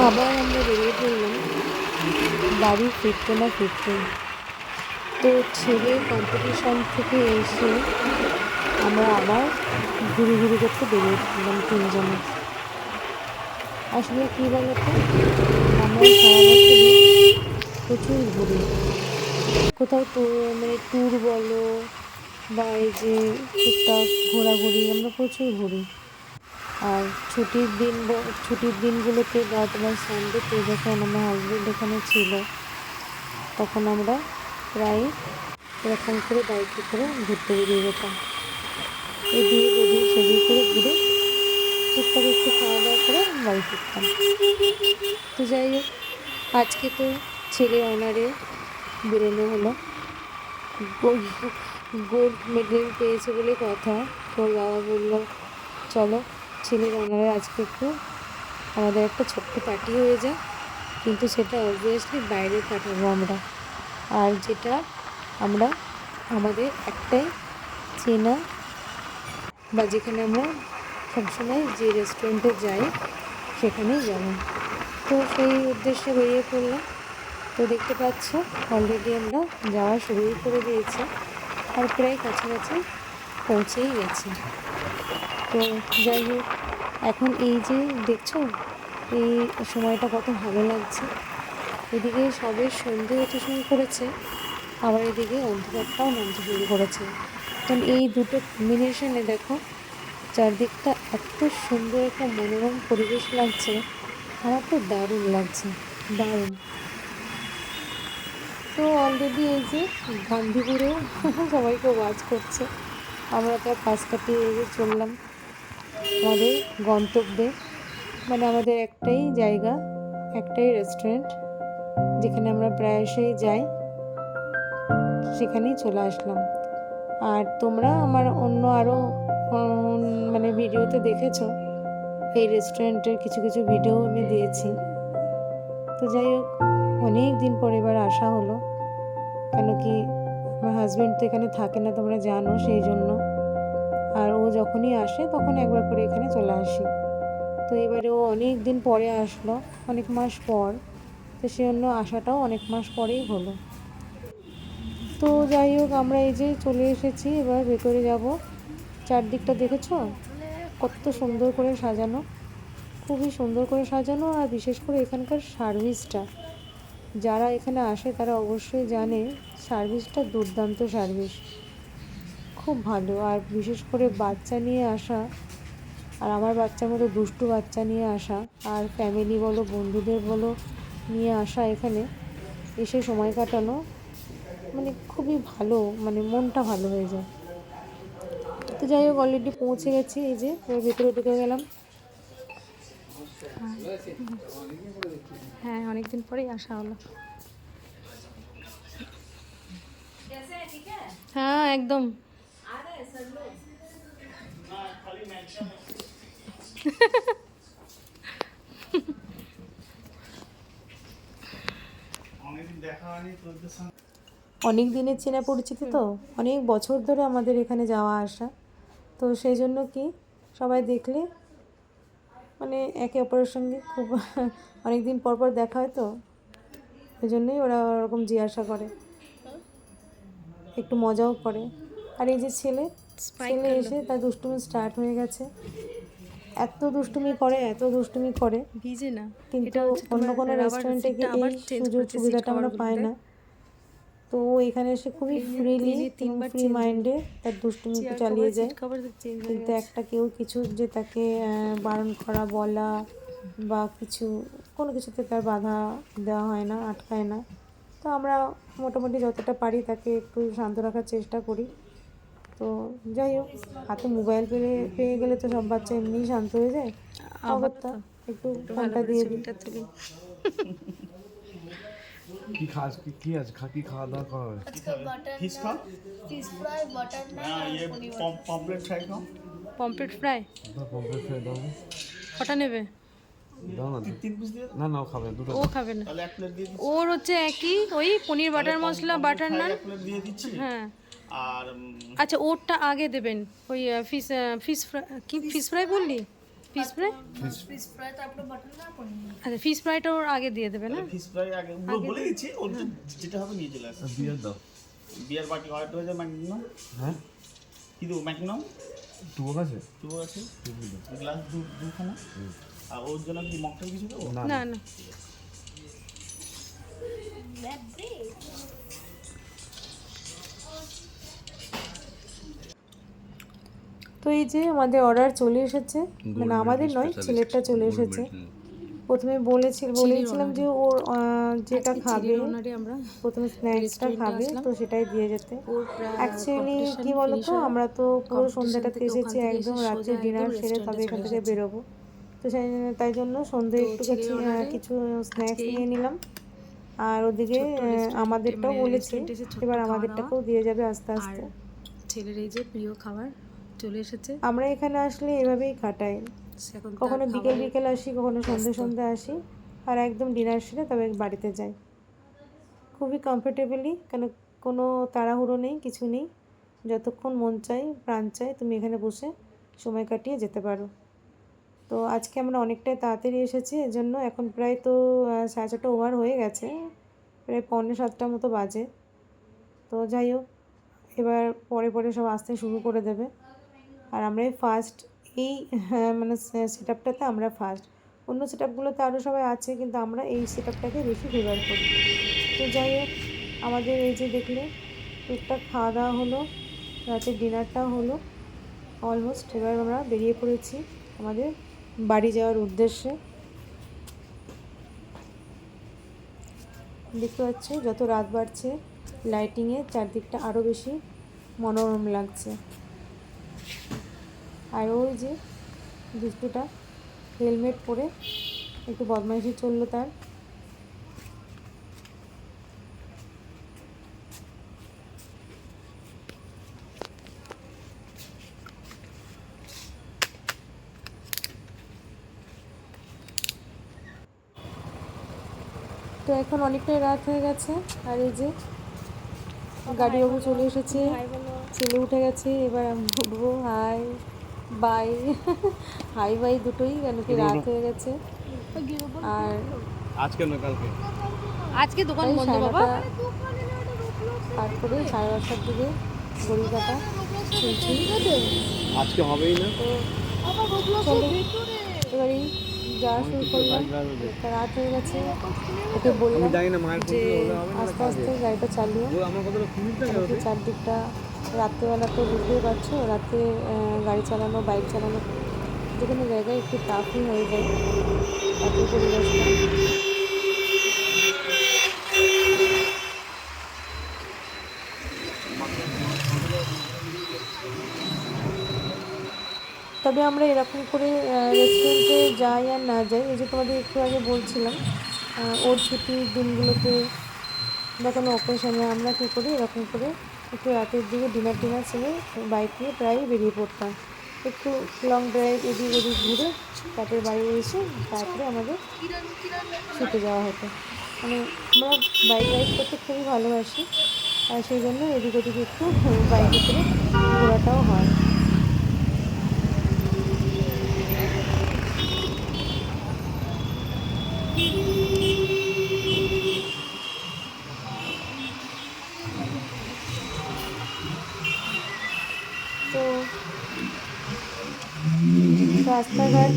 আবার আমরা বেরিয়ে পড়লাম বাড়ি ফিরতে না ফিরতে। তো ছেলে কম্পিটিশন থেকে এসে আমরা আবার ঘুরু করতে বেরিয়ে পড়লাম তিনজনে। আসলে কী বলতো, আমরা সারা বছরই প্রচুর ঘুরি, কোথাও তো মানে ট্যুর বলো বা এই যে টুকটাক ঘোরাঘুরি, আমরা প্রচুর ঘুরি। আর ছুটির দিনগুলোতে বা তোমার সানডেতে যখন আমার হাজব্যান্ড এখানে ছিল, তখন আমরা প্রায় এরকম করে বাইকে করে ঘুরতে বেরিয়ে যেতাম। এদিক ওদিক সেদিক করে ঘুরে টুকটাক একটু খাওয়া দাওয়া করে বাড়ি ফিরতাম। তো যাই হোক, আজকে তো ছেলের অনারে বেরোনো হলো। গোল্ড মেডেল পেয়েছে বলে কথা। তোর বাবা বললো চলো ছেলের অনারে আজকে একটু আমাদের একটা ছোট্ট পার্টি হয়ে যায়, কিন্তু সেটা অবভিয়াসলি বাইরে পাঠাবো আমরা। আর যেটা আমরা আমাদের একটাই চেনা বা যেখানে আমরা সবসময় যে রেস্টুরেন্টে যাই সেখানেই যাব। তো সেই উদ্দেশ্যে বেরিয়ে পড়লাম। তো দেখতে পাচ্ছ অলরেডি আমরা যাওয়া শুরুই করে দিয়েছি, আর প্রায় কাছাকাছি পৌঁছেই গেছি। তো যাই হোক, এখন এই যে দেখছো এই সময়টা কত ভালো লাগছে। এদিকে সবে সন্ধে হতে শুরু করেছে, আবার এদিকে অন্ধকারটাও নামতে শুরু করেছে। কারণ এই দুটো কম্বিনেশনে দেখো চারদিকটা এত সুন্দর একটা মনোরম পরিবেশ লাগছে, আমার তো দারুণ লাগছে, দারুণ। তো অলরেডি এই যে গান্ধীপুরেও সবাইকে ওয়াচ করছে। আমরা তার পাশ কাটিয়ে এই যে চললাম আমাদের গন্তব্যে। মানে আমাদের একটাই জায়গা, একটাই রেস্টুরেন্ট যেখানে আমরা প্রায়শই যাই, সেখানেই চলে আসলাম। আর তোমরা আমার অন্য আরও মানে ভিডিওতে দেখেছো, এই রেস্টুরেন্টের কিছু কিছু ভিডিও আমি দিয়েছি। তো যাই হোক, অনেক দিন পর এবার আসা হলো, কেন কি আমার হাজব্যান্ড তো এখানে থাকে না তোমরা জানো, সেই জন্য। আর ও যখনই আসে তখন একবার করে এখানে চলে আসি। তো এবারে ও অনেক দিন পরে আসলো, অনেক মাস পর, তো সেই জন্য আসাটাও অনেক মাস পরেই হলো। তো যাই হোক, আমরা এই যে চলে এসেছি, এবার ভেতরে যাব। চারদিকটা দেখেছো কত সুন্দর করে সাজানো, খুবই সুন্দর করে সাজানো। আর বিশেষ করে এখানকার সার্ভিসটা, যারা এখানে আসে তারা অবশ্যই জানে সার্ভিসটা দুর্দান্ত সার্ভিস, খুব ভালো। আর বিশেষ করে বাচ্চা নিয়ে আসা, আর আমার বাচ্চার মতো দুষ্টু বাচ্চা নিয়ে আসা, আর ফ্যামিলি বলো বন্ধুদের বলো নিয়ে আসা, এখানে এসে সময় কাটানো মানে খুবই ভালো, মানে মনটা ভালো হয়ে যায়। তো যাই হোক, অলরেডি পৌঁছে গেছি, এই যে এবার ভেতরে ঢুকে গেলাম। হ্যাঁ, অনেকদিন পরেই আসা হলো। হ্যাঁ একদম। অনেক দিনের চেনা পরিচিতি, তো অনেক বছর ধরে আমাদের এখানে যাওয়া আসা। তো সেই জন্য কি সবাই দেখলে মানে একে অপরের সঙ্গে খুব অনেক দিন পর পর দেখা হয়, তো এই জন্যই ওরা ওরকম জিজ্ঞাসা করে, একটু মজাও করে। আর এই যে ছেলে এসে তার দুষ্টুমি স্টার্ট হয়ে গেছে, এত দুষ্টুমি করে, এত দুষ্টুমি করে, ভিজে না, কিন্তু অন্য কোনো রেস্টুরেন্টে গিয়ে এই সুযোগ সুবিধাটা আমরা পাই না। তো এখানে এসে খুবই ফ্রিলি এবং ফ্রি মাইন্ডে তার দুষ্টুমিটা চালিয়ে যায়। কিন্তু একটা কেউ কিছু যে তাকে বারণ করা বলা বা কোনো কিছুতে তার বাধা দেওয়া হয় না, আটকায় না। তো আমরা মোটামুটি যতটা পারি তাকে একটু শান্ত রাখার চেষ্টা করি। তো যাই হোক, হাতে মোবাইল পেয়ে গেলে তো সব বাচ্চা এমনিই শান্ত হয়ে যায়, অগত্যা একটু ফোনটা দিয়ে দিই। কি খাস কি আজ কি খাওয়া দাওয়া করা হবে? फिश का फिश फ्राई बटर नान ये पॉम्पलेट फ्राई का পমফ্রেট ফ্রাই পমফ্রেট ফ্রাই দাও, কটা নেবে? দাও না। तीन पीस दिए না না ও খাবে দুটো। ও খাবে না, তাহলে এক প্লেট দিয়ে দিচ্ছি ওর হচ্ছে একই ওই পনির বাটার মশলা বাটার নান। এক প্লেট দিয়ে দিচ্ছি হ্যাঁ আর আচ্ছা, ওরটা আগে দেবেন। ওই ফিশ ফিশ ফ্রাই, কি ফিশ ফ্রাই বললি? ফিশ ফ্রাই, ফিশ ফ্রাই তারপরে বাটার নান পনির। আচ্ছা ফিশ ফ্রাইটা ওর আগে দিয়ে দেবে না? ফিশ ফ্রাই আগে ওগুলো বলে দিচ্ছি, ওর যেটা হবে নিয়ে চলে আসবে। বিয়ার দাও। বিয়ার বাটি অর্ডার হয়ে যায় ম্যাক্সিমাম। হ্যাঁ কি দেবো ম্যাক্সিমাম? টুকো আছে টুকু আছে, গ্লাস দুখানা। আর ওর জন্য কি মকটেল কিছু দেবো? না না না, তো এই যে আমাদের অর্ডার চলে এসেছে, মানে আমাদের নয়, ছেলেরটা চলে এসেছে। প্রথমে বলেছিলাম যে ওর যেটা খাবে, ওনারে আমরা প্রথমে স্ন্যাক্সটা খাবে, তো সেটাই দিয়ে যেতে। ওর প্রায় অ্যাকচুয়ালি কি বলতো, আমরা তো পুরো সন্ধ্যাটাতে এসেছি, একদম রাত্রে ডিনার সেরে তবে এখান থেকে বেরোবো। তো তাই জন্য সন্ধ্যে একটু কিছু স্ন্যাক্স নিয়ে নিলাম। আর ওদিকে আমাদেরটাও বলেছি, এবার আমাদেরটাকেও দিয়ে যাবে আস্তে আস্তে। ছেলের এই যে প্রিয় খাবার চলে এসেছে। আমরা এখানে আসলে এভাবেই কাটাই, এখন কখনো বিকেল বিকেল আসি, কখনো সন্ধ্যে আসি, আর একদম ডিনার সেরে তবে বাড়িতে যাই। খুবই কমফোর্টেবলি, কেন কোনো তাড়াহুড়ো নেই, কিছু নেই। যতক্ষণ মন চাই প্রাণ চাই তুমি এখানে বসে সময় কাটিয়ে যেতে পারো। তো আজকে আমরা অনেকটাই তাড়াতাড়ি এসেছি, এজন্য এখন প্রায় তো 6:30 ওভার হয়ে গেছে, প্রায় 6:45 মতো বাজে। তো যাই হোক, এবার পরে পরে সব আসতে শুরু করে দেবে। আর আমরাই ফার্স্ট এই মানে সেট আপটাতে আমরা ফার্স্ট। অন্য সেট আপগুলোতে আরও সবাই আছে, কিন্তু আমরা এই সেট আপটাকে বেশি ফেভার করি। তো যাই হোক, আমাদের এই যে দেখলে টুকটাক খাওয়া দাওয়া হলো, রাতের ডিনারটাও হলো অলমোস্ট। এবার আমরা বেরিয়ে পড়েছি আমাদের বাড়ি যাওয়ার উদ্দেশ্যে। দেখতে পাচ্ছ যত রাত বাড়ছে লাইটিংয়ে চারদিকটা আরও বেশি মনোরম লাগছে। আর ওই যে দুষ্টুটা হেলমেট পরে একটু বদমাইশি চললো তার। তো এখন অনেকটাই রাত হয়ে গেছে, আর এই যে গাড়িবাবু চলে এসেছে, ছেলে উঠে গেছে। এবার আমি বলবো হাই বাই, হাই বাই দুটোই, কেন কি রাত হয়ে গেছে। আর আজকে না কালকে আজকে দোকান তাই বন্ধ 9:30 বাবা। পার করে 10:30টার দিকে ঘড়ি কাটা চলছে। আজকে হবেই না। তো চলো এবারেই যাওয়া শুরু করলাম, একটা রাত হয়ে গেছে। ওকে বললাম জানি না মায়ের যে ফোন হলে হবে না, আস্তে আস্তে গাড়িটা চালিয়ে, ও আমার কথাটা শুনিস না কারণ কি চারদিকটা রাত্রেবেলা তো বুঝতেই পারছো, রাতে গাড়ি চালানো, বাইক চালানো যে কোনো জায়গায় একটু টাফই হয়ে যায় রাতের পরিবেশটা। তবে আমরা এরকম করে রেস্টুরেন্টে যাই আর না যাই, এই যে তোমাদের একটু আগে বলছিলাম, ওর ছুটির দিনগুলোতে বা কোনো অকেশনে আমরা কী করি, এরকম করে একটু রাতের দিকে ডিনার সেরে বাইক নিয়ে প্রায়ই বেরিয়ে পড়তাম। একটু লং ড্রাইভ এদিক ওদিক ঘুরে তারপরে বাড়ি এসে তারপরে আমাদের শুতে যাওয়া হতো। মানে আমরা বাইক রাইড করতে খুবই ভালোবাসি, আর সেই জন্য এদিক ওদিক একটু বাইকে করে ঘোরাটাও হয়। তো রাস্তাঘাট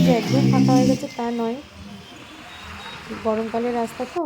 যে একদম ফাঁকা হয়ে গেছে তা নয়, গরমকালের রাস্তা তো।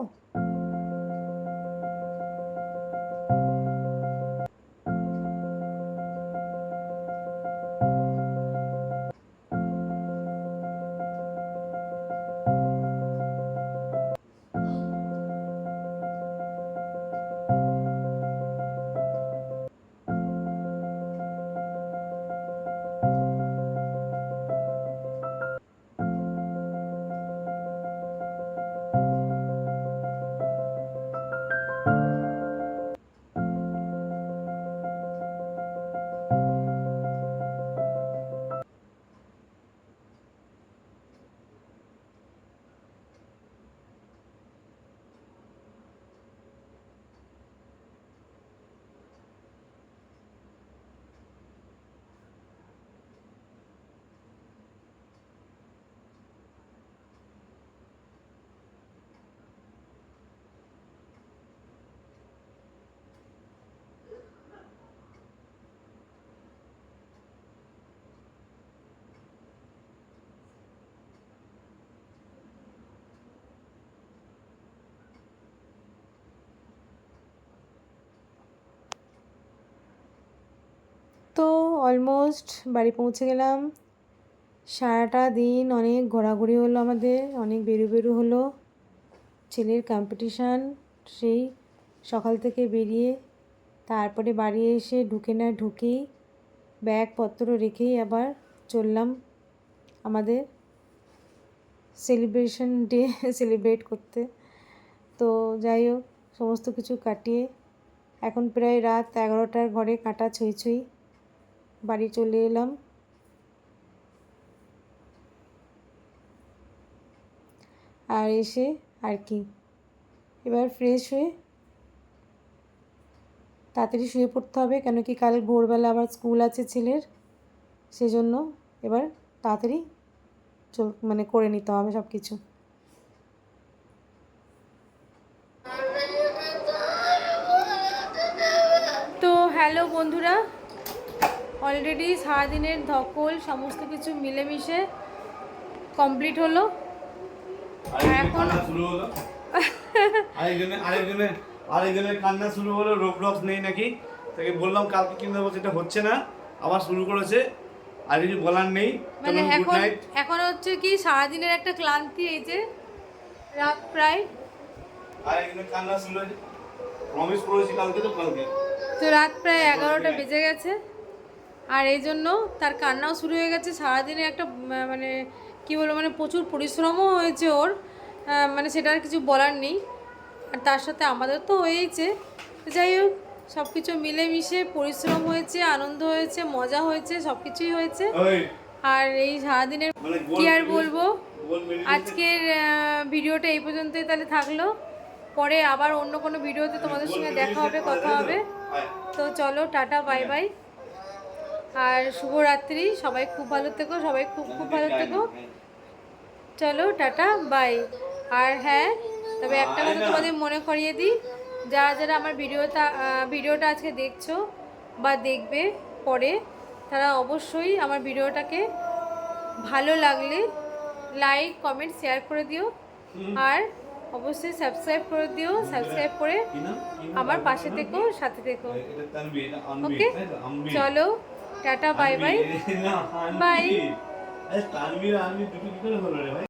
অলমোস্ট বাড়ি পৌঁছে গেলাম। সারাটা দিন অনেক ঘোরাঘুরি হলো আমাদের, অনেক বেরু হলো। ছেলের কম্পিটিশান, সেই সকাল থেকে বেরিয়ে তারপরে বাড়ি এসে ঢুকেই ব্যাগপত্র রেখেই আবার চললাম আমাদের সেলিব্রেশন ডে সেলিব্রেট করতে। তো যাই হোক, সমস্ত কিছু কাটিয়ে এখন প্রায় রাত 11টার ঘরে কাঁটা ছুঁই বাড়ি চলে এলাম। আর এসে আর কি এবার ফ্রেশ হয়ে তাড়াতাড়ি শুয়ে পড়তে হবে, কেন কি কাল ভোরবেলা আবার স্কুল আছে ছেলের, সেজন্য এবার তাড়াতাড়ি মানে করে নিতে হবে সব কিছু। তো হ্যালো বন্ধুরা, অলরেডি সারাদিনের ধকল সমস্ত কিছু মিলেমিশে কমপ্লিট হলো। এখন শুরু হলো আরেকজনের কান্না শুরু হলো। রোবলক্স নেই নাকি, তাকে বললাম কালকে কিনে দেবো, সেটা হচ্ছে না, আবার শুরু করেছে। আর কিছু বলার নেই, মানে গুড নাইট। এখন হচ্ছে কি সারাদিনের একটা ক্লান্তি, এই যে রাত প্রায়, আরেকজনের কান্না শুরু হয়েছে, প্রমিস করেছি কালকে, তো রাত প্রায় 11টা বেজে গেছে। আর এই জন্য তার কান্নাও শুরু হয়ে গেছে। সারাদিনে একটা মানে কী বলবো, মানে প্রচুর পরিশ্রমও হয়েছে ওর, মানে সেটা আর কিছু বলার নেই। আর তার সাথে আমাদের তো হয়েইছে। যাই হোক, সব কিছু মিলেমিশে পরিশ্রম হয়েছে, আনন্দ হয়েছে, মজা হয়েছে, সব কিছুই হয়েছে। আর এই সারাদিনের কী আর বলবো, আজকের ভিডিওটা এই পর্যন্তই তাহলে থাকলো। পরে আবার অন্য কোনো ভিডিওতে তোমাদের সঙ্গে দেখা হবে, কথা হবে। তো চলো, টাটা, বাই বাই, আর শুভরাত্রি। সবাই খুব ভালো থেকো, সবাই খুব ভালো থেকো। চলো, টাটা, বাই। আর হ্যাঁ, তবে একটা কথা তোমাদের মনে করিয়ে দিই, যারা আমার ভিডিওটা আজকে দেখছো বা দেখবে পরে, তারা অবশ্যই আমার ভিডিওটাকে ভালো লাগলে লাইক, কমেন্ট, শেয়ার করে দিও। আর অবশ্যই সাবস্ক্রাইব করে দিও। সাবস্ক্রাইব করে আমার পাশে থেকো, সাথে থেকো। ওকে, চলো, ta-ta, bye bye, bye. Tanvir দুটো কি করে হলো রে ভাই?